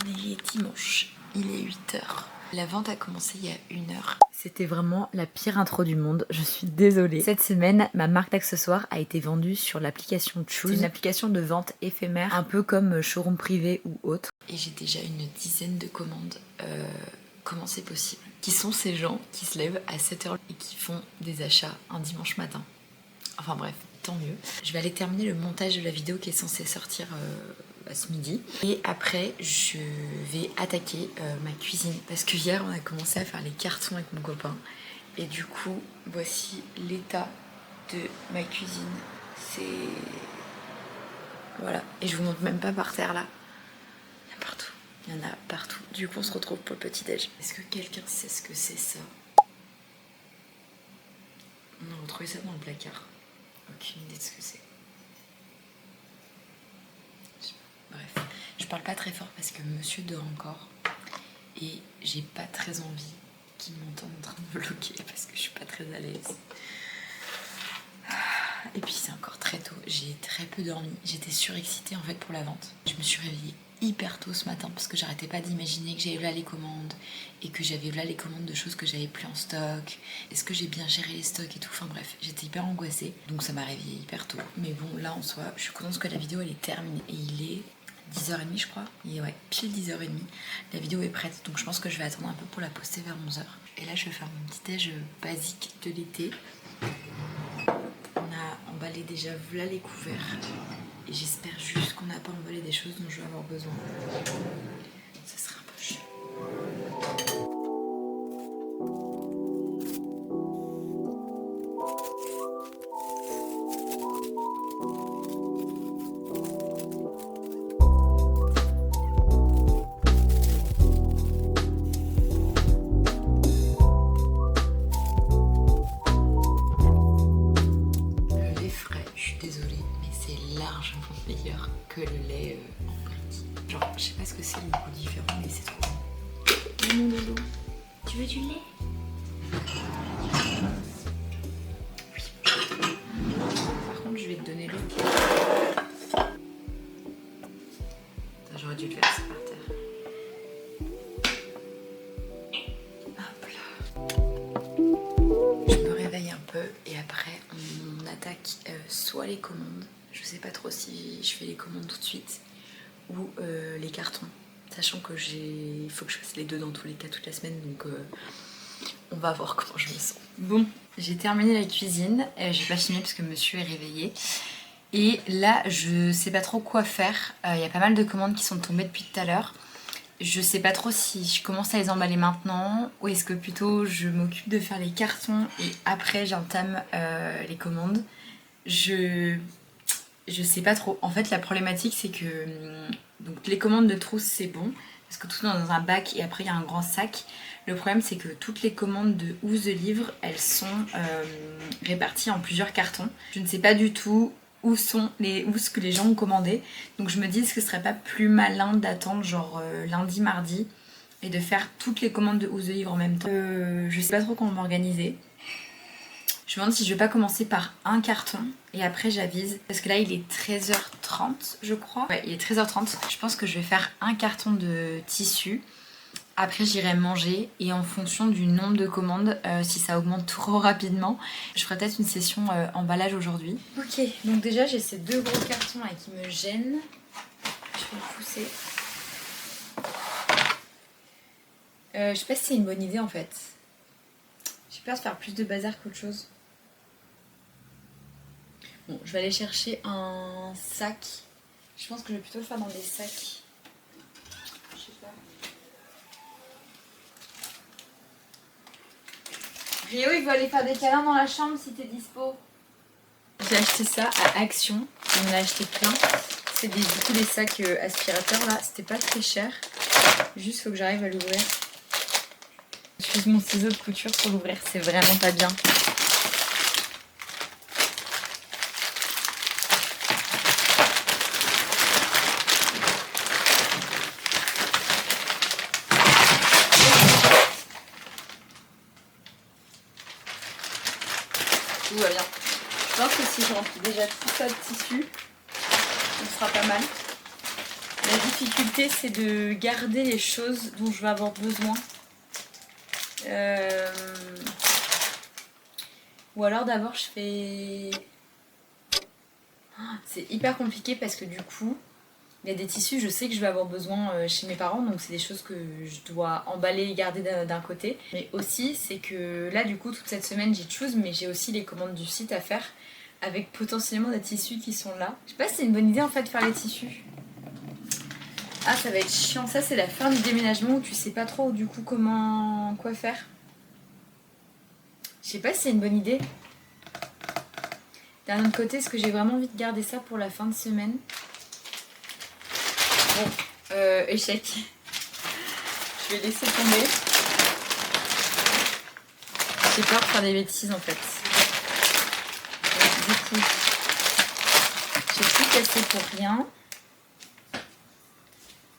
On est dimanche, il est 8 h. La vente a commencé il y a 1 heure. C'était vraiment la pire intro du monde, je suis désolée. Cette semaine, ma marque d'accessoires a été vendue sur l'application Choose. C'est une application de vente éphémère, un peu comme showroom privé ou autre. Et j'ai déjà une dizaine de commandes. Comment c'est possible? Qui sont ces gens qui se lèvent à 7 h et qui font des achats un dimanche matin? Enfin bref, tant mieux. Je vais aller terminer le montage de la vidéo qui est censée sortir ce midi. Et après, je vais attaquer ma cuisine. Parce que hier, on a commencé à faire les cartons avec mon copain. Et du coup, voici l'état de ma cuisine. C'est... Voilà. Et je vous montre même pas par terre là. Il y en a partout. Il y en a partout. Du coup, on se retrouve pour le petit-déj. Est-ce que quelqu'un sait ce que c'est ça? On a retrouvé ça dans le placard. Aucune idée de ce que c'est. Bref, je parle pas très fort parce que monsieur dort encore et j'ai pas très envie qu'il m'entende en train de vlogger parce que je suis pas très à l'aise. Et puis c'est encore très tôt, j'ai très peu dormi, j'étais surexcitée en fait pour la vente. Je me suis réveillée hyper tôt ce matin parce que j'arrêtais pas d'imaginer que j'avais là les commandes et que j'avais là les commandes de choses que j'avais plus en stock. Est-ce que j'ai bien géré les stocks et tout? Enfin bref, j'étais hyper angoissée, donc ça m'a réveillée hyper tôt. Mais bon, là en soi, je suis contente que la vidéo elle est terminée et il est 10 h30 je crois. Et ouais, pile 10 h30. La vidéo est prête, donc je pense que je vais attendre un peu pour la poster vers 11 h. Et là je vais faire mon petit déj basique de l'été. On a emballé déjà voilà les couverts. Et j'espère juste qu'on n'a pas emballé des choses dont je vais avoir besoin. Ça serait un peu chiant. Le lait frais, je suis désolée, mais c'est largement meilleur que le lait en brique. Genre, je sais pas ce que c'est le goût différent, mais c'est trop bon. Mon dodo, tu veux du lait? Oui. Par contre, je vais te donner l'autre. J'aurais dû le verser par terre. Hop là. Je me réveille un peu et après on attaque soit les commandes. Je sais pas trop si je fais les commandes tout de suite ou les cartons. Sachant que il faut que je fasse les deux dans tous les cas toute la semaine, donc on va voir comment je me sens. Bon, j'ai terminé la cuisine, j'ai pas fini parce que monsieur est réveillé. Et là, je sais pas trop quoi faire. Il y a pas mal de commandes qui sont tombées depuis tout à l'heure. Je sais pas trop si je commence à les emballer maintenant ou est-ce que plutôt je m'occupe de faire les cartons et après j'entame les commandes. Je sais pas trop. En fait, la problématique c'est que donc les commandes de trousse c'est bon parce que tout est dans un bac et après il y a un grand sac. Le problème c'est que toutes les commandes de housses de livres elles sont réparties en plusieurs cartons. Je ne sais pas du tout où sont les housses que les gens ont commandées. Donc je me dis est-ce que ce serait pas plus malin d'attendre genre lundi, mardi et de faire toutes les commandes de housses de livres en même temps. Je sais pas trop comment m'organiser. Je me demande si je vais pas commencer par un carton et après j'avise. Parce que là il est 13 h 30 je crois. Ouais, il est 13 h 30. Je pense que je vais faire un carton de tissu. Après j'irai manger et en fonction du nombre de commandes, si ça augmente trop rapidement, je ferai peut-être une session emballage aujourd'hui. Ok, donc déjà j'ai ces deux gros cartons là qui me gênent. Je vais le pousser. Je sais pas si c'est une bonne idée en fait. J'ai peur de faire plus de bazar qu'autre chose. Bon, je vais aller chercher un sac. Je pense que je vais plutôt le faire dans des sacs. Je sais pas. Rio, il veut aller faire des câlins dans la chambre si t'es dispo. J'ai acheté ça à Action. On en a acheté plein. C'est du coup des sacs aspirateurs là. C'était pas très cher. Juste faut que j'arrive à l'ouvrir. J'utilise mon ciseau de couture pour l'ouvrir. C'est vraiment pas bien. Tout va bien. Je pense que si je remplis déjà tout ça de tissu, ce sera pas mal. La difficulté, c'est de garder les choses dont je vais avoir besoin. Ou alors d'abord je fais... C'est hyper compliqué parce que du coup, il y a des tissus, je sais que je vais avoir besoin chez mes parents, donc c'est des choses que je dois emballer et garder d'un côté. Mais aussi, c'est que là, du coup, toute cette semaine, j'ai Choose, mais j'ai aussi les commandes du site à faire avec potentiellement des tissus qui sont là. Je sais pas si c'est une bonne idée en fait de faire les tissus. Ah, ça va être chiant. Ça, c'est la fin du déménagement où tu sais pas trop du coup quoi faire. Je sais pas si c'est une bonne idée. D'un autre côté, est-ce que j'ai vraiment envie de garder ça pour la fin de semaine? Bon, échec. Je vais laisser tomber. J'ai peur de faire des bêtises en fait. Donc, du coup, j'ai tout cassé pour rien.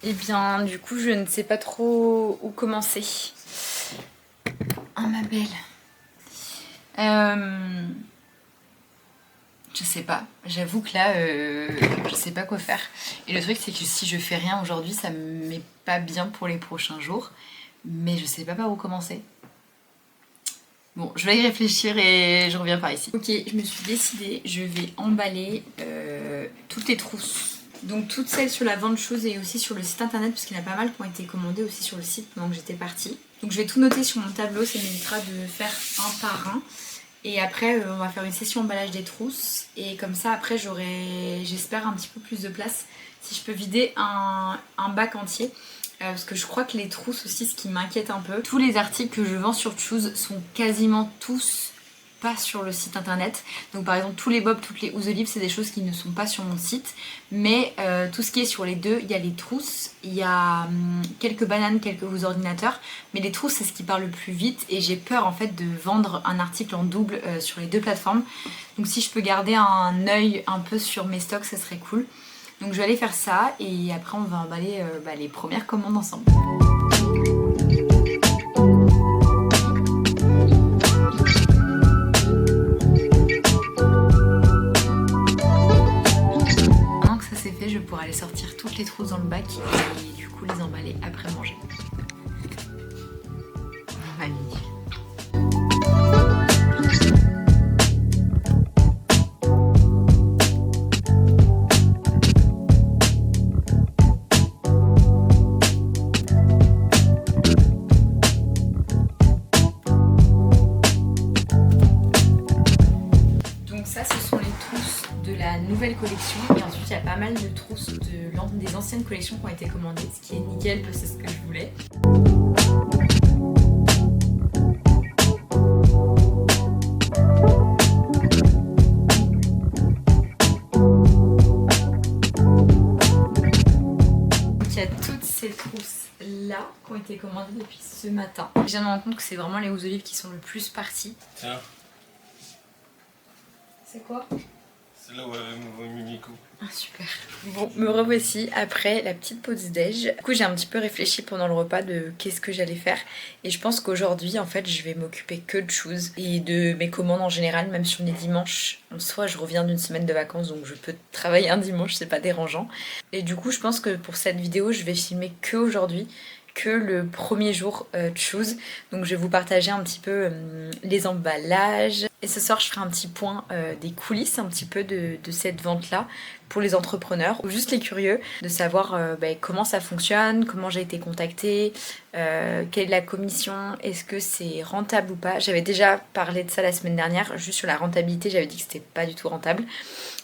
Et bien, du coup, je ne sais pas trop où commencer. Oh ma belle. Je sais pas, j'avoue que là, je sais pas quoi faire. Et le truc, c'est que si je fais rien aujourd'hui, ça me met pas bien pour les prochains jours. Mais je sais pas par où commencer. Bon, je vais y réfléchir et je reviens par ici. Ok, je me suis décidée, je vais emballer toutes les trousses. Donc toutes celles sur la vente Choose et aussi sur le site internet, parce qu'il y en a pas mal qui ont été commandées aussi sur le site pendant que j'étais partie. Donc je vais tout noter sur mon tableau, ça m'évitera de faire un par un. Et après, on va faire une session emballage des trousses. Et comme ça, après, j'aurai, j'espère, un petit peu plus de place. Si je peux vider un bac entier. Parce que je crois que les trousses aussi, ce qui m'inquiète un peu. Tous les articles que je vends sur Choose sont quasiment tous pas sur le site internet. Donc par exemple, tous les bobs, toutes les housses olives, c'est des choses qui ne sont pas sur mon site. Mais tout ce qui est sur les deux, il y a les trousses, il y a quelques bananes, quelques ordinateurs. Mais les trousses, c'est ce qui part le plus vite. Et j'ai peur en fait de vendre un article en double sur les deux plateformes. Donc si je peux garder un œil un peu sur mes stocks, ça serait cool. Donc je vais aller faire ça et après on va emballer les premières commandes ensemble. Maintenant que ça c'est fait, je pourrai aller sortir toutes les trousses dans le bac et du coup les emballer après manger. Magnifique. Nouvelle collection et ensuite il y a pas mal de trousses des anciennes collections qui ont été commandées, ce qui est nickel parce que c'est ce que je voulais. Donc il y a toutes ces trousses là qui ont été commandées depuis ce matin. Je viens de me rendre compte que c'est vraiment les housses olives qui sont le plus parties. Tiens. C'est quoi ? C'est là où elle avait Mimiko. Ah, super. Bon, me revoici après la petite pause déj. Du coup, j'ai un petit peu réfléchi pendant le repas de qu'est-ce que j'allais faire. Et je pense qu'aujourd'hui, en fait, je vais m'occuper que de Choose et de mes commandes en général, même si on est dimanche. En soi, je reviens d'une semaine de vacances, donc je peux travailler un dimanche, c'est pas dérangeant. Et du coup, je pense que pour cette vidéo, je vais filmer que aujourd'hui, que le premier jour Choose. Donc je vais vous partager un petit peu les emballages. Et ce soir je ferai un petit point des coulisses un petit peu de cette vente là pour les entrepreneurs ou juste les curieux de savoir comment ça fonctionne, comment j'ai été contactée, quelle est la commission, est-ce que c'est rentable ou pas. J'avais déjà parlé de ça la semaine dernière, juste sur la rentabilité j'avais dit que c'était pas du tout rentable.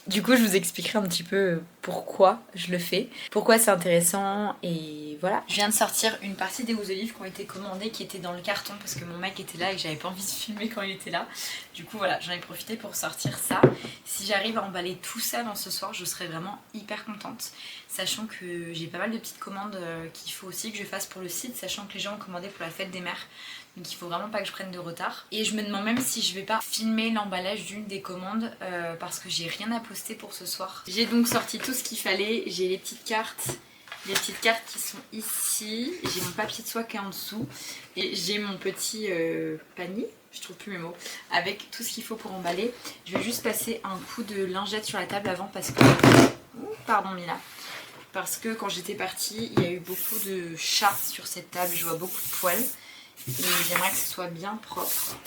Du coup, je vous expliquerai un petit peu pourquoi je le fais, pourquoi c'est intéressant et voilà. Je viens de sortir une partie des housses olives qui ont été commandées, qui étaient dans le carton parce que mon mec était là et que j'avais pas envie de filmer quand il était là. Du coup, voilà, j'en ai profité pour sortir ça. Si j'arrive à emballer tout ça dans ce soir, je serai vraiment hyper contente. Sachant que j'ai pas mal de petites commandes qu'il faut aussi que je fasse pour le site, sachant que les gens ont commandé pour la fête des mères. Donc il faut vraiment pas que je prenne de retard. Et je me demande même si je vais pas filmer l'emballage d'une des commandes parce que j'ai rien à poster pour ce soir. J'ai donc sorti tout ce qu'il fallait. J'ai les petites cartes qui sont ici. J'ai mon papier de soie qui est en dessous. Et j'ai mon petit panier, je trouve plus mes mots, avec tout ce qu'il faut pour emballer. Je vais juste passer un coup de lingette sur la table avant parce que... Ouh, pardon Mila. parce que quand j'étais partie, il y a eu beaucoup de chats sur cette table, je vois beaucoup de poils et j'aimerais que ce soit bien propre.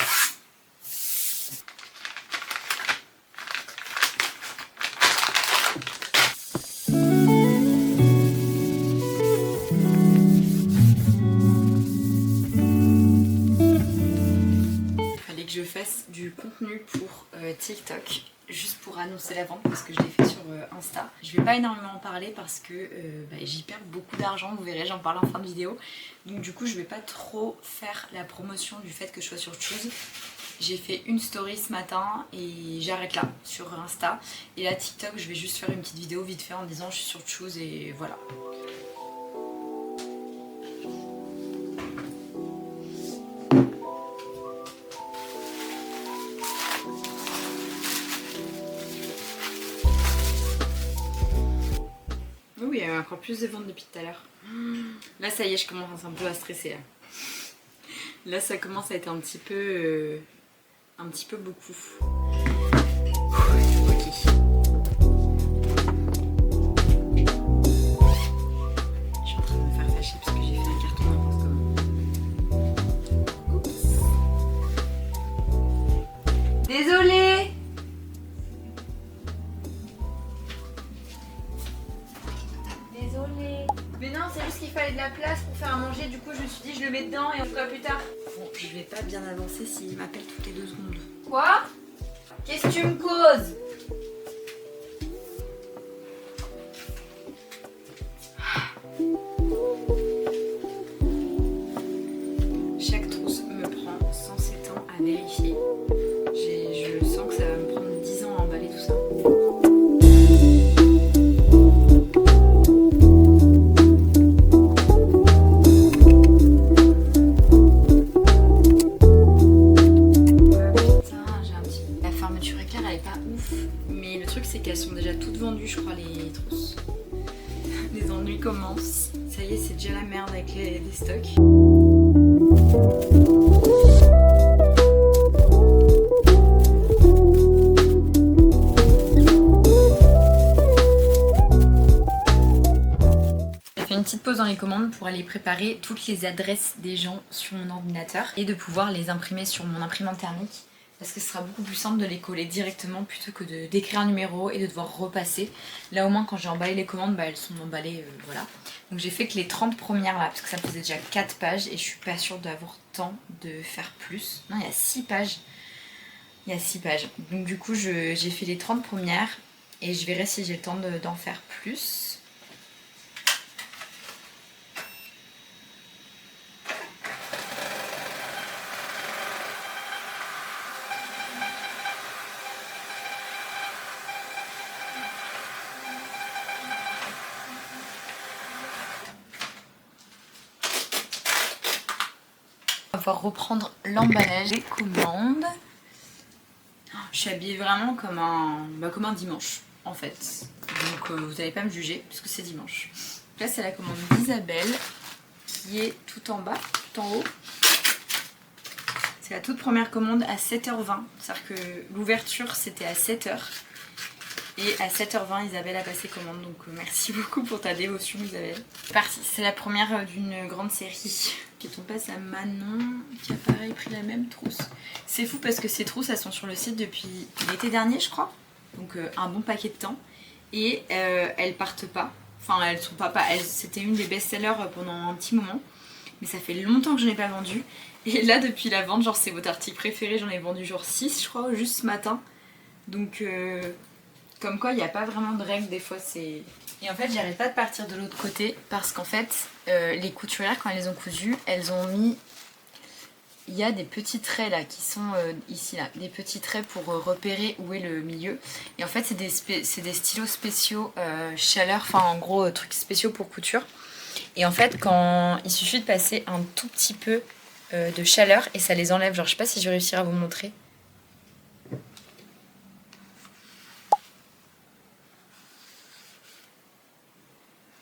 Il fallait que je fasse du contenu pour TikTok. Juste pour annoncer la vente parce que je l'ai fait sur Insta. Je vais pas énormément en parler parce que j'y perds beaucoup d'argent, vous verrez, j'en parle en fin de vidéo. Donc du coup je vais pas trop faire la promotion du fait que je sois sur Choose. J'ai fait une story ce matin et j'arrête là sur Insta. Et là TikTok je vais juste faire une petite vidéo vite fait en disant je suis sur Choose et voilà. Oui, il y a encore plus de ventes depuis tout à l'heure. Là, ça y est, je commence un peu à stresser. Là, ça commence à être un petit peu beaucoup. Ok. Je suis en train de me faire fâcher parce que j'ai fait un carton n'importe comment. Oups. Désolée. Mais non, c'est juste qu'il fallait de la place pour faire à manger, du coup je me suis dit je le mets dedans et on fera plus tard. Bon, je vais pas bien avancer s'il m'appelle toutes les 2 secondes. Quoi? Qu'est-ce que tu me causes? Chaque trousse me prend 107 ans à vérifier. Je sens que ça va me prendre 10 ans à emballer tout ça. Mais le truc c'est qu'elles sont déjà toutes vendues je crois les trousses. Les ennuis commencent. Ça y est c'est déjà la merde avec les stocks. J'ai fait une petite pause dans les commandes pour aller préparer toutes les adresses des gens sur mon ordinateur et de pouvoir les imprimer sur mon imprimante thermique. Parce que ce sera beaucoup plus simple de les coller directement plutôt que d'écrire un numéro et de devoir repasser. Là au moins quand j'ai emballé les commandes, elles sont emballées, voilà. Donc j'ai fait que les 30 premières là, parce que ça me faisait déjà 4 pages et je suis pas sûre d'avoir temps de faire plus. Non, il y a 6 pages. Il y a 6 pages. Donc du coup j'ai fait les 30 premières et je verrai si j'ai le temps d'en faire plus. On va pouvoir reprendre l'emballage des commandes. Je suis habillée vraiment comme un dimanche en fait. Donc vous n'allez pas me juger puisque c'est dimanche. Là c'est la commande d'Isabelle qui est tout en bas, tout en haut. C'est la toute première commande à 7h20. C'est-à-dire que l'ouverture c'était à 7h. Et à 7h20 Isabelle a passé commande. Donc merci beaucoup pour ta dévotion Isabelle. C'est parti, c'est la première d'une grande série. On passe à Manon qui a pareil pris la même trousse. C'est fou parce que ces trousses elles sont sur le site depuis l'été dernier je crois. Donc un bon paquet de temps. Et elles partent pas. Enfin elles sont pas. C'était une des best-sellers pendant un petit moment. Mais ça fait longtemps que je n'ai pas vendu. Et là depuis la vente, genre c'est votre article préféré, j'en ai vendu genre 6 je crois juste ce matin. Donc comme quoi il n'y a pas vraiment de règles des fois c'est... Et en fait j'arrête pas de partir de l'autre côté parce qu'en fait les couturières quand elles les ont cousues, elles ont mis... Il y a des petits traits là qui sont ici là, des petits traits pour repérer où est le milieu. Et en fait c'est des stylos spéciaux chaleur, enfin en gros trucs spéciaux pour couture. Et en fait quand il suffit de passer un tout petit peu de chaleur et ça les enlève, genre je sais pas si je vais réussir à vous montrer.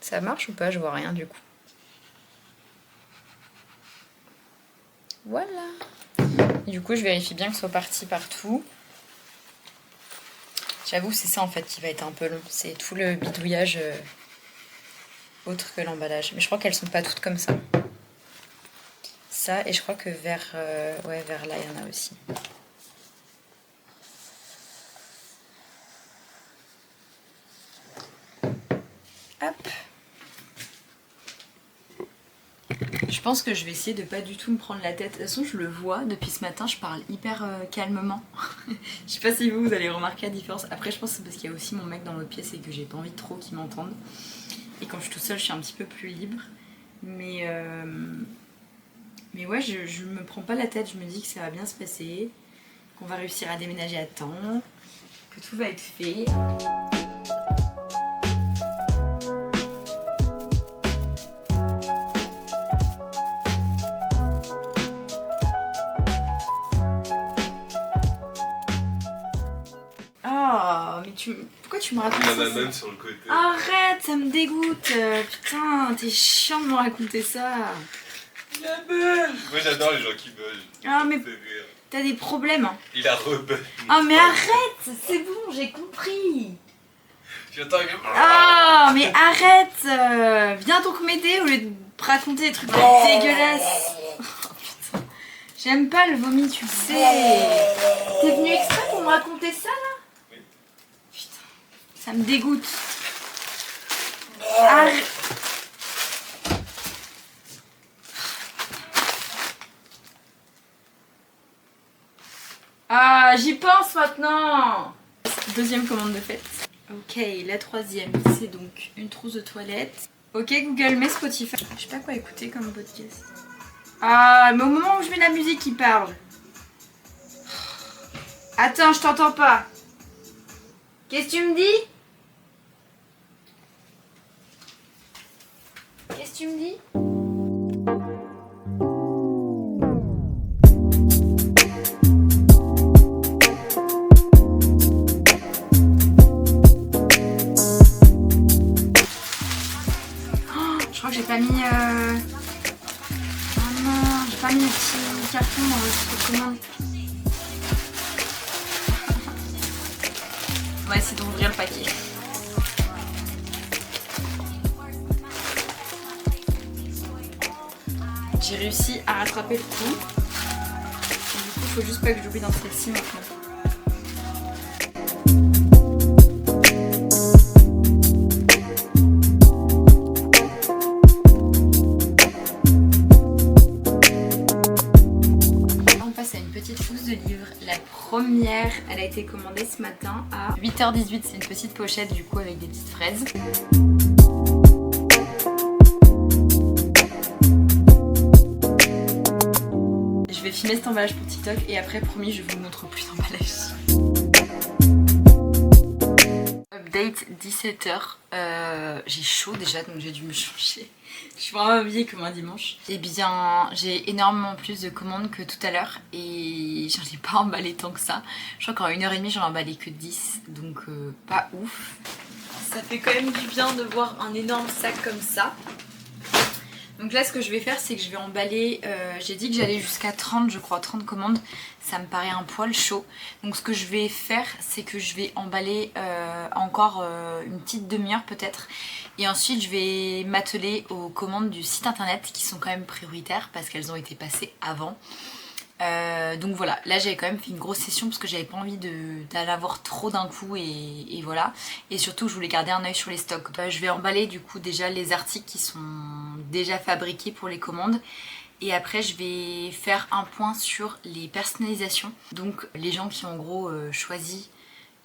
Ça marche ou pas? Je vois rien du coup. Voilà. Et du coup je vérifie bien que ce soit parti partout. J'avoue c'est ça en fait qui va être un peu long. C'est tout le bidouillage autre que l'emballage. Mais je crois qu'elles sont pas toutes comme ça. Ça, et je crois que vers là, il y en a aussi. Hop. Je pense que je vais essayer de pas du tout me prendre la tête. De toute façon, je le vois, depuis ce matin, je parle hyper calmement. Je sais pas si vous allez remarquer la différence. Après, je pense que c'est parce qu'il y a aussi mon mec dans l'autre pièce et que j'ai pas envie trop qu'il m'entende. Et quand je suis toute seule, je suis un petit peu plus libre. Mais ouais, je me prends pas la tête. Je me dis que ça va bien se passer, qu'on va réussir à déménager à temps, que tout va être fait. Pourquoi tu me racontes ça? Il y en a même sur le côté. Arrête, ça me dégoûte. Putain, t'es chiant de me raconter ça. Il a bug. Moi j'adore les gens qui bug. Ah mais t'as des problèmes. Il a rebug. Ah mais arrête, c'est bon, j'ai compris. J'attends que... Ah mais arrête. Viens donc m'aider au lieu de raconter des trucs dégueulasses. Oh, putain. J'aime pas le vomi, tu le sais. T'es venu exprès pour me raconter ça là? Oui. Putain, ça me dégoûte. Arrête. Ah, j'y pense maintenant. Deuxième commande de fête. Ok, la troisième, c'est donc une trousse de toilette. Ok, Google, mets Spotify. Je sais pas quoi écouter comme podcast. Ah, mais au moment où je mets la musique, il parle. Attends, je t'entends pas. Qu'est-ce que tu me dis? Qu'est-ce que tu me dis? Je crois que j'ai pas mis... Oh non, j'ai pas mis le petit carton dans le commande. On va essayer d'ouvrir le paquet. J'ai réussi à rattraper le coup. Du coup, il faut juste pas que j'oublie dans celle-ci maintenant. On passe à une petite trousse de livres. La première, elle a été commandée ce matin à 8h18. C'est une petite pochette du coup avec des petites fraises. Je vais filmer cet emballage pour TikTok et après, promis, je vous montre plus d'emballage. Update 17h. J'ai chaud déjà donc j'ai dû me changer. Je suis vraiment habillée comme un dimanche. Eh bien, j'ai énormément plus de commandes que tout à l'heure et j'en ai pas emballé tant que ça. Je crois qu'en 1h30 j'en ai emballé que 10, donc pas ouf. Ça fait quand même du bien de voir un énorme sac comme ça. Donc là ce que je vais faire c'est que je vais emballer, j'ai dit que j'allais jusqu'à 30 je crois, 30 commandes, ça me paraît un poil chaud. Donc ce que je vais faire c'est que je vais emballer encore une petite demi-heure peut-être. Et ensuite je vais m'atteler aux commandes du site internet qui sont quand même prioritaires parce qu'elles ont été passées avant. Donc voilà, là j'avais quand même fait une grosse session parce que j'avais pas envie d'en avoir trop d'un coup et voilà. Et surtout je voulais garder un œil sur les stocks. Je vais emballer du coup déjà les articles qui sont déjà fabriqués pour les commandes. Et après je vais faire un point sur les personnalisations. Donc les gens qui ont en gros choisi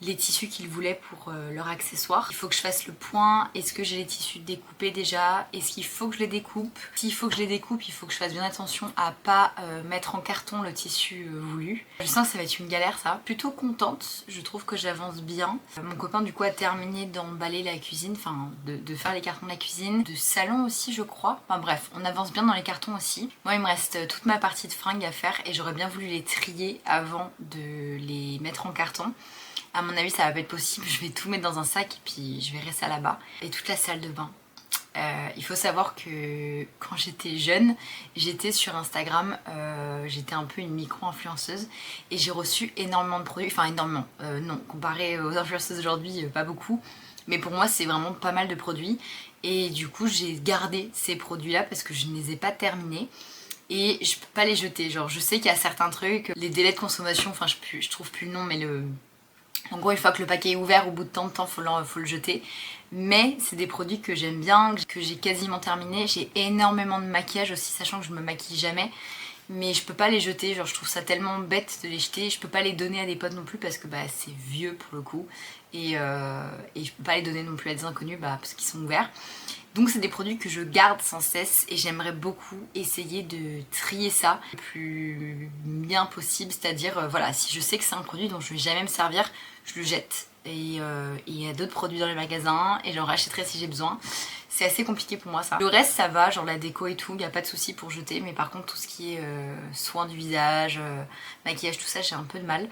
les tissus qu'ils voulaient pour leurs accessoires. Il faut que je fasse le point. Est-ce que j'ai les tissus découpés déjà? Est-ce qu'il faut que je les découpe? S'il faut que je les découpe, il faut que je fasse bien attention à pas mettre en carton le tissu voulu. Je sens que ça va être une galère ça. Plutôt contente, je trouve que j'avance bien. Mon copain du coup a terminé d'emballer la cuisine, enfin de faire les cartons de la cuisine. De salon aussi je crois. Enfin bref, on avance bien dans les cartons aussi. Moi il me reste toute ma partie de fringues à faire et j'aurais bien voulu les trier avant de les mettre en carton. À mon avis ça va pas être possible, je vais tout mettre dans un sac et puis je verrai ça là-bas. Et toute la salle de bain. Il faut savoir que quand j'étais jeune, j'étais sur Instagram, j'étais un peu une micro-influenceuse et j'ai reçu énormément de produits, enfin énormément, non, comparé aux influenceuses aujourd'hui, pas beaucoup. Mais pour moi c'est vraiment pas mal de produits. Et du coup j'ai gardé ces produits là parce que je ne les ai pas terminés. Et je peux pas les jeter, genre je sais qu'il y a certains trucs, les délais de consommation, enfin je trouve plus le nom, mais en gros une fois que le paquet est ouvert, au bout de tant de temps faut le jeter. Mais c'est des produits que j'aime bien, que j'ai quasiment terminé. J'ai énormément de maquillage aussi, sachant que je me maquille jamais. Mais je peux pas les jeter, genre je trouve ça tellement bête de les jeter. Je peux pas les donner à des potes non plus parce que bah c'est vieux pour le coup. Et je peux pas les donner non plus à des inconnus parce qu'ils sont ouverts. Donc c'est des produits que je garde sans cesse et j'aimerais beaucoup essayer de trier ça le plus bien possible. C'est-à-dire, voilà, si je sais que c'est un produit dont je vais jamais me servir, je le jette. Et il y a d'autres produits dans les magasins et j'en rachèterai si j'ai besoin. C'est assez compliqué pour moi ça. Le reste ça va, genre la déco et tout, il n'y a pas de souci pour jeter. Mais par contre tout ce qui est soin du visage, maquillage, tout ça, j'ai un peu de mal.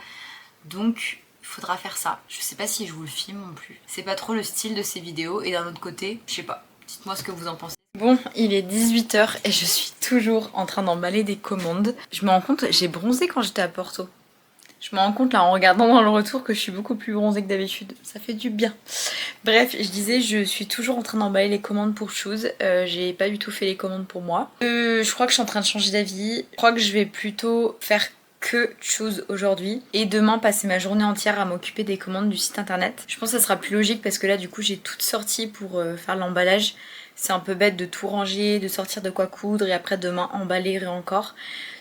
Donc il faudra faire ça. Je sais pas si je vous le filme non plus. C'est pas trop le style de ces vidéos et d'un autre côté, je sais pas. Dites-moi ce que vous en pensez. Bon, il est 18 h et je suis toujours en train d'emballer des commandes. Je me rends compte, j'ai bronzé quand j'étais à Porto. Je me rends compte là en regardant dans le retour que je suis beaucoup plus bronzée que d'habitude. Ça fait du bien. Bref, je disais, je suis toujours en train d'emballer les commandes pour Choose. J'ai pas du tout fait les commandes pour moi. Je crois que je suis en train de changer d'avis. Je crois que je vais plutôt faire que Choose aujourd'hui et demain passer ma journée entière à m'occuper des commandes du site internet. Je pense que ça sera plus logique parce que là du coup j'ai tout sorti pour faire l'emballage. C'est un peu bête de tout ranger, de sortir de quoi coudre et après demain emballer et encore.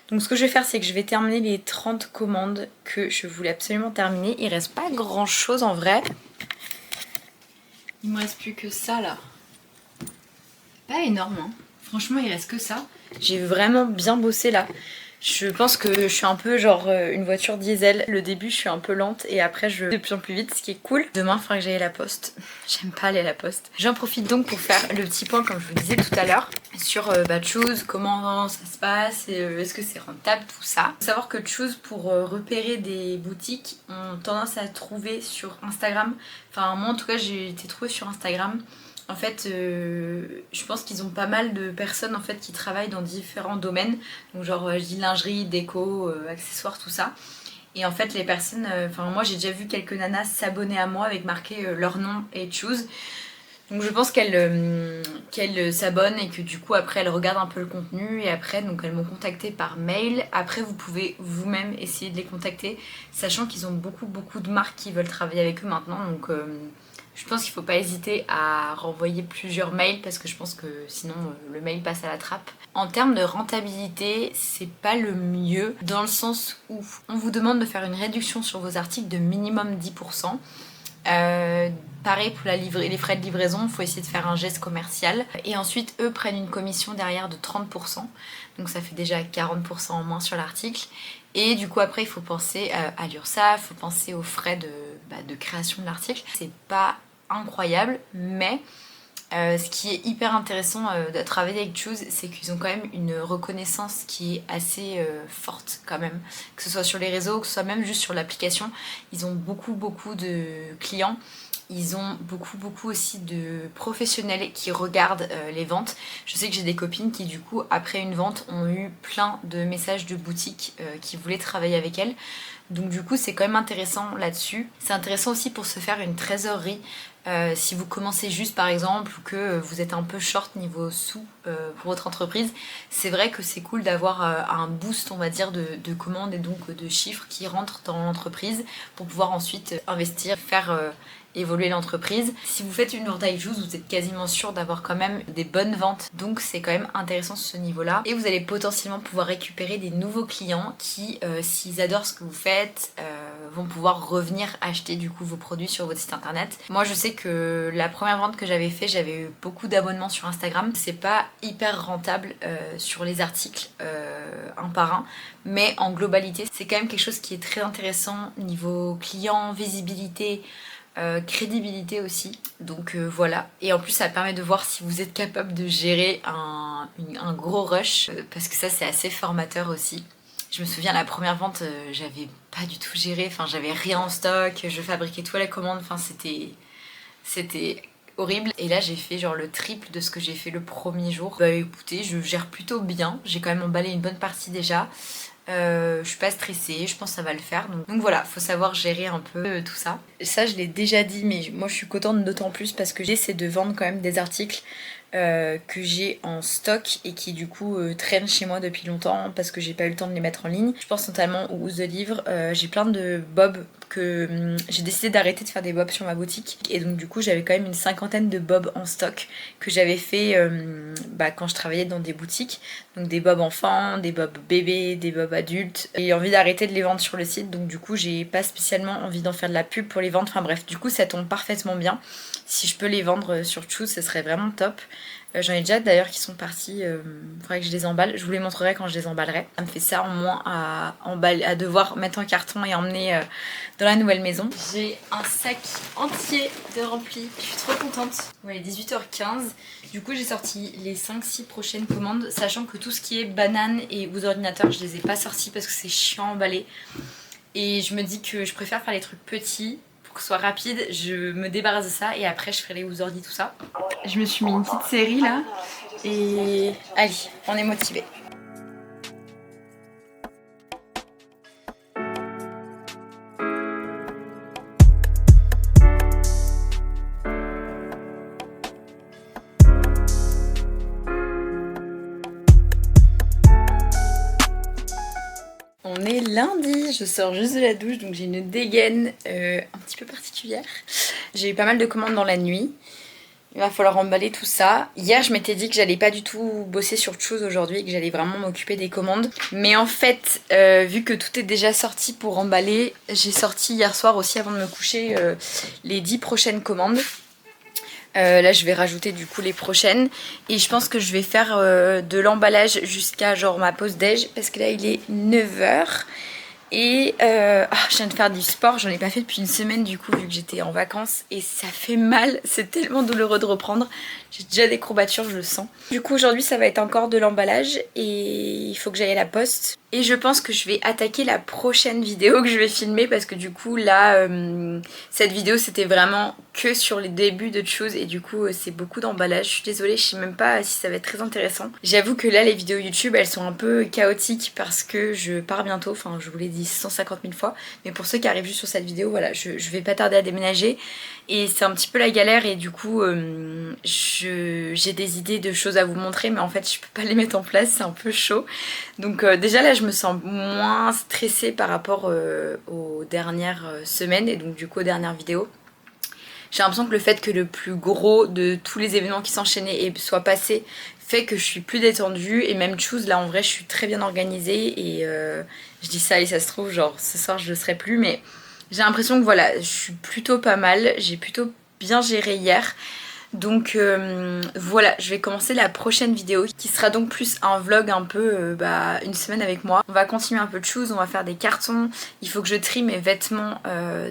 Donc ce que je vais faire c'est que je vais terminer les 30 commandes que je voulais absolument terminer. Il reste pas grand chose en vrai. Il me reste plus que ça là. Pas énorme hein. Franchement il reste que ça. J'ai vraiment bien bossé là. Je pense que je suis un peu genre une voiture diesel. Le début je suis un peu lente et après je vais de plus en plus vite, ce qui est cool. Demain il faudra que j'aille à la poste. J'aime pas aller à la poste. J'en profite donc pour faire le petit point comme je vous disais tout à l'heure sur Choose, comment ça se passe, est-ce que c'est rentable, tout ça. Faut savoir que Choose pour repérer des boutiques ont tendance à trouver sur Instagram. Enfin moi en tout cas j'ai été trouvée sur Instagram. En fait, je pense qu'ils ont pas mal de personnes en fait qui travaillent dans différents domaines. Donc genre je dis lingerie, déco, accessoires, tout ça. Et en fait les personnes, moi j'ai déjà vu quelques nanas s'abonner à moi avec marqué leur nom et Choose. Donc je pense qu'elles s'abonnent et que du coup après elles regardent un peu le contenu et après donc elles m'ont contacté par mail. Après vous pouvez vous-même essayer de les contacter, sachant qu'ils ont beaucoup de marques qui veulent travailler avec eux maintenant. Donc je pense qu'il ne faut pas hésiter à renvoyer plusieurs mails parce que je pense que sinon le mail passe à la trappe. En termes de rentabilité, c'est pas le mieux dans le sens où on vous demande de faire une réduction sur vos articles de minimum 10%. Pareil pour les frais de livraison, il faut essayer de faire un geste commercial. Et ensuite, eux prennent une commission derrière de 30%. Donc ça fait déjà 40% en moins sur l'article. Et du coup après il faut penser à l'URSSAF, il faut penser aux frais de création de l'article. C'est pas incroyable, mais ce qui est hyper intéressant de travailler avec Choose, c'est qu'ils ont quand même une reconnaissance qui est assez forte quand même. Que ce soit sur les réseaux, que ce soit même juste sur l'application. Ils ont beaucoup de clients. Ils ont beaucoup aussi de professionnels qui regardent les ventes. Je sais que j'ai des copines qui du coup après une vente ont eu plein de messages de boutiques qui voulaient travailler avec elles. Donc du coup c'est quand même intéressant là-dessus. C'est intéressant aussi pour se faire une trésorerie. Si vous commencez juste par exemple ou que vous êtes un peu short niveau sous pour votre entreprise, c'est vrai que c'est cool d'avoir un boost on va dire de commandes et donc de chiffres qui rentrent dans l'entreprise pour pouvoir ensuite investir, faire évoluer l'entreprise. Si vous faites une vente avec Choose, vous êtes quasiment sûr d'avoir quand même des bonnes ventes, donc c'est quand même intéressant sur ce niveau-là. Et vous allez potentiellement pouvoir récupérer des nouveaux clients qui, s'ils adorent ce que vous faites, vont pouvoir revenir acheter du coup vos produits sur votre site internet. Moi je sais que la première vente que j'avais fait, j'avais eu beaucoup d'abonnements sur Instagram. C'est pas hyper rentable sur les articles un par un, mais en globalité c'est quand même quelque chose qui est très intéressant niveau client, visibilité, crédibilité aussi, donc voilà. Et en plus ça permet de voir si vous êtes capable de gérer un gros rush, parce que ça c'est assez formateur aussi. Je me souviens la première vente, j'avais pas du tout géré, enfin j'avais rien en stock, je fabriquais tout à la commande, enfin c'était horrible. Et là j'ai fait genre le triple de ce que j'ai fait le premier jour. Bah écoutez, je gère plutôt bien, j'ai quand même emballé une bonne partie déjà. Je suis pas stressée, je pense que ça va le faire. Donc voilà, faut savoir gérer un peu tout ça. Ça je l'ai déjà dit, mais moi je suis contente d'autant plus parce que j'essaie de vendre quand même des articles que j'ai en stock et qui du coup traînent chez moi depuis longtemps parce que j'ai pas eu le temps de les mettre en ligne. Je pense notamment aux housses de livres. J'ai plein de bobs que j'ai décidé d'arrêter de faire des bobs sur ma boutique et donc du coup j'avais quand même une cinquantaine de bobs en stock que j'avais fait quand je travaillais dans des boutiques, donc des bobs enfants, des bobs bébés, des bobs adultes. J'ai envie d'arrêter de les vendre sur le site, donc du coup j'ai pas spécialement envie d'en faire de la pub pour les vendre. Enfin bref, du coup ça tombe parfaitement bien. Si je peux les vendre sur Choose, ce serait vraiment top. J'en ai déjà d'ailleurs qui sont partis, faudrait que je les emballe. Je vous les montrerai quand je les emballerai. Ça me fait ça en moins à devoir mettre en carton et emmener dans la nouvelle maison. J'ai un sac entier de rempli, je suis trop contente. Ouais, il est 18h15. Du coup j'ai sorti les 5-6 prochaines commandes, sachant que tout ce qui est banane et aux ordinateurs, je les ai pas sortis parce que c'est chiant à emballer. Et je me dis que je préfère faire les trucs petits. Que ce soit rapide, je me débarrasse de ça et après je ferai les housordis, tout ça. Je me suis mis une petite série là et allez, on est motivés. On est lundi, je sors juste de la douche donc j'ai une dégaine un petit peu particulière. J'ai eu pas mal de commandes dans la nuit. Il va falloir emballer tout ça. Hier je m'étais dit que j'allais pas du tout bosser sur Choose aujourd'hui, que j'allais vraiment m'occuper des commandes. Mais en fait, vu que tout est déjà sorti pour emballer, j'ai sorti hier soir aussi avant de me coucher les 10 prochaines commandes. Là je vais rajouter du coup les prochaines et je pense que je vais faire de l'emballage jusqu'à genre ma pause déj parce que là il est 9h et je viens de faire du sport, j'en ai pas fait depuis une semaine du coup vu que j'étais en vacances et ça fait mal, c'est tellement douloureux de reprendre, j'ai déjà des courbatures, je le sens. Du coup aujourd'hui ça va être encore de l'emballage et il faut que j'aille à la poste. Et je pense que je vais attaquer la prochaine vidéo que je vais filmer parce que du coup là cette vidéo c'était vraiment que sur les débuts de Choose et du coup c'est beaucoup d'emballage. Je suis désolée, je sais même pas si ça va être très intéressant. J'avoue que là les vidéos YouTube elles sont un peu chaotiques parce que je pars bientôt, enfin je vous l'ai dit 150 000 fois, mais pour ceux qui arrivent juste sur cette vidéo, voilà, je vais pas tarder à déménager et c'est un petit peu la galère et du coup j'ai des idées de choses à vous montrer mais en fait je peux pas les mettre en place, c'est un peu chaud. Donc déjà là je me sens moins stressée par rapport aux dernières semaines et donc du coup aux dernières vidéos. J'ai l'impression que le fait que le plus gros de tous les événements qui s'enchaînaient et soit passé fait que je suis plus détendue et même Choose là en vrai je suis très bien organisée et je dis ça et ça se trouve genre ce soir je le serai plus mais j'ai l'impression que voilà je suis plutôt pas mal, j'ai plutôt bien géré hier. Donc voilà, je vais commencer la prochaine vidéo qui sera donc plus un vlog un peu une semaine avec moi. On va continuer un peu de Choose, on va faire des cartons. Il faut que je trie mes vêtements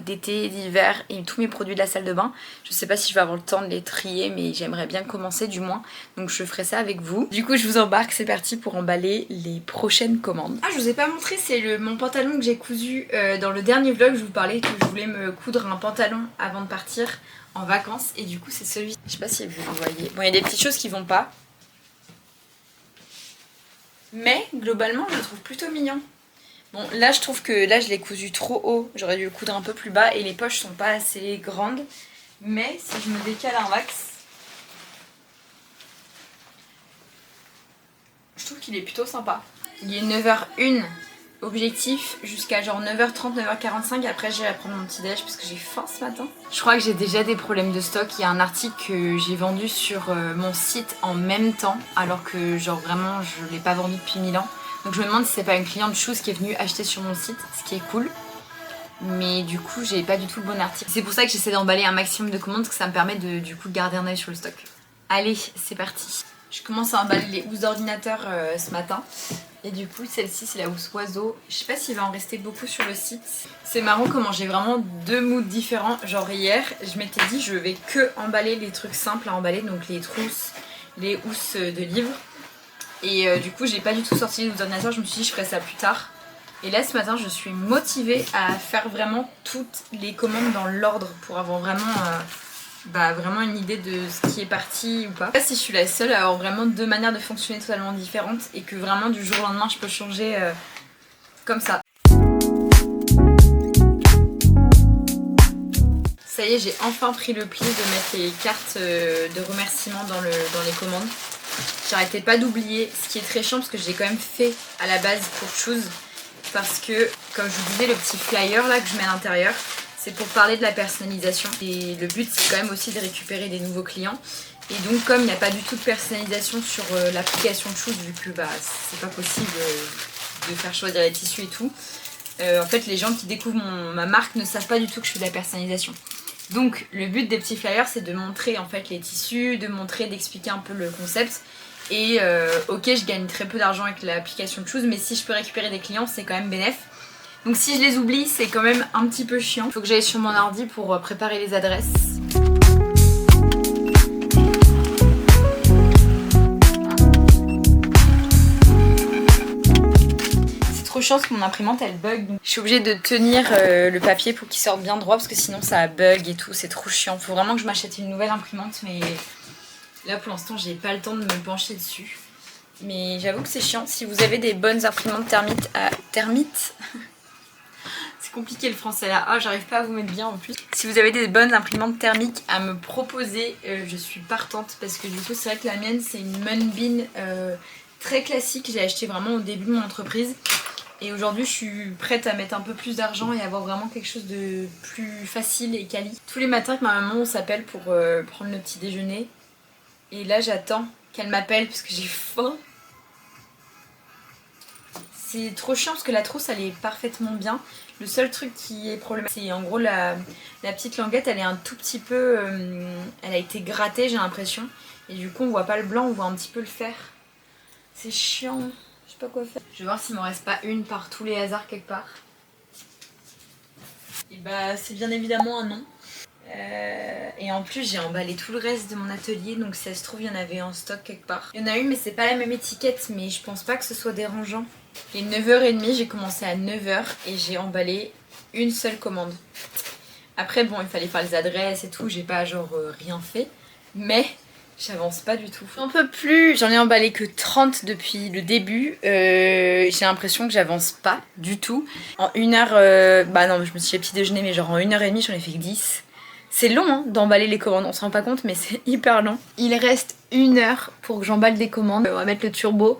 d'été, d'hiver et tous mes produits de la salle de bain. Je sais pas si je vais avoir le temps de les trier mais j'aimerais bien commencer du moins. Donc je ferai ça avec vous. Du coup je vous embarque, c'est parti pour emballer les prochaines commandes. Ah je vous ai pas montré, c'est mon pantalon que j'ai cousu dans le dernier vlog. Je vous parlais que je voulais me coudre un pantalon avant de partir en vacances et du coup c'est celui, je sais pas si vous voyez, bon il y a des petites choses qui vont pas mais globalement je le trouve plutôt mignon. Bon là je trouve que là je l'ai cousu trop haut, j'aurais dû le coudre un peu plus bas et les poches sont pas assez grandes mais si je me décale un max je trouve qu'il est plutôt sympa. Il est 9h01 objectif jusqu'à genre 9h30, 9h45. Après j'irai prendre mon petit déj parce que j'ai faim ce matin. Je crois que j'ai déjà des problèmes de stock. Il y a un article que j'ai vendu sur mon site en même temps alors que genre vraiment je l'ai pas vendu depuis 1000 ans. Donc je me demande si c'est pas une cliente Choose qui est venue acheter sur mon site, ce qui est cool. Mais du coup j'ai pas du tout le bon article. C'est pour ça que j'essaie d'emballer un maximum de commandes parce que ça me permet de du coup de garder un œil sur le stock. Allez c'est parti. Je commence à emballer les housses d'ordinateur ce matin. Et du coup celle-ci c'est la housse oiseau. Je sais pas s'il va en rester beaucoup sur le site. C'est marrant comment j'ai vraiment deux moods différents. Genre hier je m'étais dit je vais que emballer les trucs simples à emballer. Donc les trousses, les housses de livres. Et du coup j'ai pas du tout sorti les housses d'ordinateur. Je me suis dit je ferai ça plus tard. Et là ce matin je suis motivée à faire vraiment toutes les commandes dans l'ordre. Pour avoir vraiment... vraiment une idée de ce qui est parti ou pas. Je sais pas si je suis la seule à avoir vraiment deux manières de fonctionner totalement différentes et que vraiment du jour au lendemain je peux changer comme ça. Ça y est, j'ai enfin pris le pli de mettre les cartes de remerciement dans les commandes. J'arrêtais pas d'oublier, ce qui est très chiant parce que j'ai quand même fait à la base pour Choose. Parce que, comme je vous disais, le petit flyer là que je mets à l'intérieur, c'est pour parler de la personnalisation. Et le but, c'est quand même aussi de récupérer des nouveaux clients. Et donc, comme il n'y a pas du tout de personnalisation sur l'application Choose, vu que bah, c'est pas possible de faire choisir les tissus et tout, en fait, les gens qui découvrent ma marque ne savent pas du tout que je fais de la personnalisation. Donc le but des petits flyers, c'est de montrer en fait les tissus, d'expliquer un peu le concept. Et ok, je gagne très peu d'argent avec l'application Choose, mais si je peux récupérer des clients, c'est quand même bénéf. Donc si je les oublie, c'est quand même un petit peu chiant. Il faut que j'aille sur mon ordi pour préparer les adresses. Chance que mon imprimante elle bug, donc je suis obligée de tenir le papier pour qu'il sorte bien droit parce que sinon ça bug et tout, c'est trop chiant. Faut vraiment que je m'achète une nouvelle imprimante, mais là pour l'instant j'ai pas le temps de me pencher dessus. Mais j'avoue que c'est chiant. Si vous avez des bonnes imprimantes thermites c'est compliqué le français là, ah j'arrive pas à vous mettre bien en plus. Si vous avez des bonnes imprimantes thermiques à me proposer, je suis partante parce que du coup c'est vrai que la mienne c'est une Moonbeam très classique, j'ai acheté vraiment au début de mon entreprise. Et aujourd'hui je suis prête à mettre un peu plus d'argent et avoir vraiment quelque chose de plus facile et quali. Tous les matins avec ma maman on s'appelle pour prendre le petit déjeuner. Et là j'attends qu'elle m'appelle parce que j'ai faim. C'est trop chiant parce que la trousse elle est parfaitement bien. Le seul truc qui est problématique c'est en gros la petite languette, elle est un tout petit peu... elle a été grattée j'ai l'impression. Et du coup on voit pas le blanc, on voit un petit peu le fer. C'est chiant. Je sais pas quoi faire. Je vais voir s'il m'en reste pas une par tous les hasards quelque part. Et bah c'est bien évidemment un non. Et en plus j'ai emballé tout le reste de mon atelier, donc si ça se trouve il y en avait en stock quelque part. Il y en a une mais c'est pas la même étiquette, mais je pense pas que ce soit dérangeant. Il est 9h30, j'ai commencé à 9h et j'ai emballé une seule commande. Après bon il fallait faire les adresses et tout, j'ai pas genre rien fait, mais... j'avance pas du tout. J'en peux plus, j'en ai emballé que 30 depuis le début. J'ai l'impression que j'avance pas du tout. En 1 heure, bah non, je me suis fait petit déjeuner, mais genre en 1h30, j'en ai fait que 10. C'est long hein, d'emballer les commandes, on se rend pas compte, mais c'est hyper long. Il reste 1 heure pour que j'emballe des commandes. On va mettre le turbo.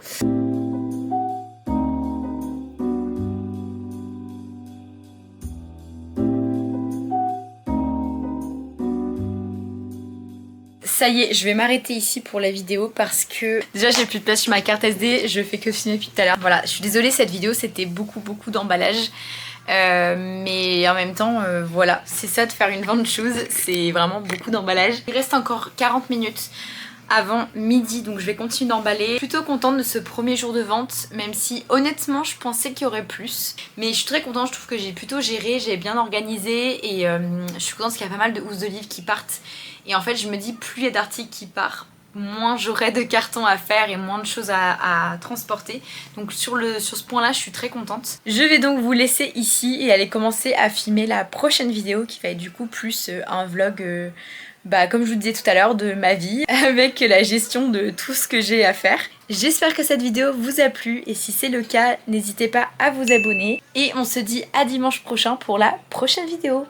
Ça y est, je vais m'arrêter ici pour la vidéo parce que déjà j'ai plus de place sur ma carte SD, je fais que filmer depuis tout à l'heure. Voilà, je suis désolée, cette vidéo c'était beaucoup d'emballage. Mais en même temps, voilà, c'est ça de faire une vente Choose, c'est vraiment beaucoup d'emballage. Il reste encore 40 minutes avant midi, donc je vais continuer d'emballer. Plutôt contente de ce premier jour de vente, même si honnêtement je pensais qu'il y aurait plus. Mais je suis très contente, je trouve que j'ai plutôt géré, j'ai bien organisé et je suis contente parce qu'il y a pas mal de housses de livres qui partent. Et en fait je me dis plus il y a d'articles qui partent, moins j'aurai de cartons à faire et moins de choses à transporter. Donc sur ce point là je suis très contente. Je vais donc vous laisser ici et aller commencer à filmer la prochaine vidéo qui va être du coup plus un vlog comme je vous disais tout à l'heure de ma vie avec la gestion de tout ce que j'ai à faire. J'espère que cette vidéo vous a plu et si c'est le cas n'hésitez pas à vous abonner et on se dit à dimanche prochain pour la prochaine vidéo.